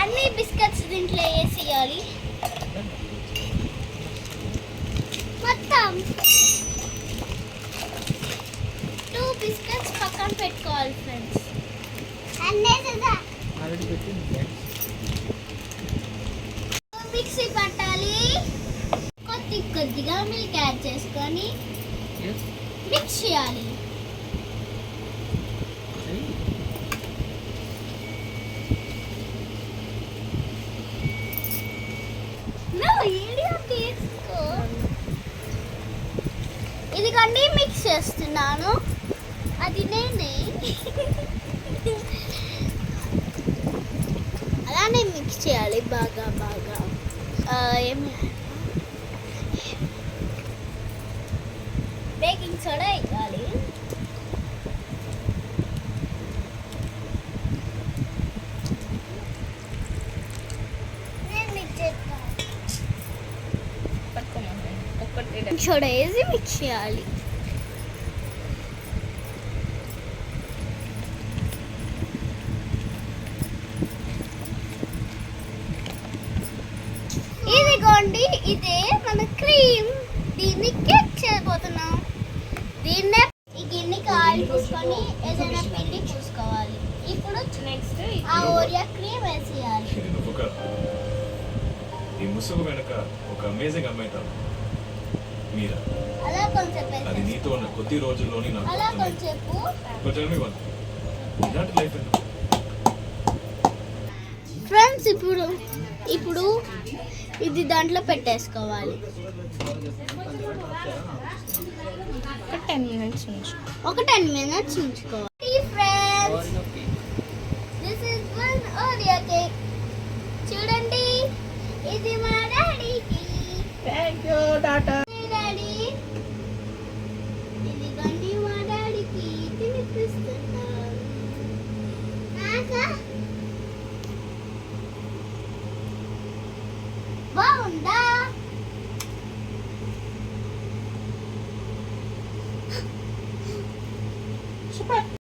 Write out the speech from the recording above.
అన్ని బిస్కెట్స్ దీంట్లో వేసేయాలి మొత్తం 2 బిస్కెట్స్ పక్కన పెట్టుకోవాలి ఫ్రెండ్స్. మిక్సీ పట్టాలి. కొద్దిగా మిల్క్ యాడ్ చేసుకొని మిక్స్ చేయాలి. ఇదిగోండి మిక్స్ చేస్తున్నాను. అది నేనే అలానే మిక్స్ చేయాలి బాగా ఏమి బేకింగ్ సోడా వేయాలి. సోడా వేసి మిక్స్ చేయాలి. ఇదిగోండి ఇదే మన క్రీమ్. దీన్ని కేక్ చేయబోతున్నాం. దీన్నే ఈ గిన్నెకి ఆయిల్ పూసుకొని ఏదైనా పిండి పూసుకోవాలి. ఇప్పుడు నెక్స్ట్ ఆ ఓరియా క్రీమ్ వేసేయాలి. ఈ ముసుగు వెనక ఒక అమేజింగ్ అమ్మాయి మీరా. అలా కొంచెం అది నీతో ఉన్న కొద్ది రోజుల్లోనే నాకు అలా కొంచెం ఫ్రెండ్స్ ఇప్పుడు ఇది దాంట్లో పెట్టేసుకోవాలి. ఒక 10 minutes ఉంచుకోవాలి. Friends this is one Oreo cake. చూడండి ఇది మా డాడీకి. థాంక్యూ టాటా. డాడీ ఇదిగోండి మా డాడీకి తినిపిస్తున్నాను.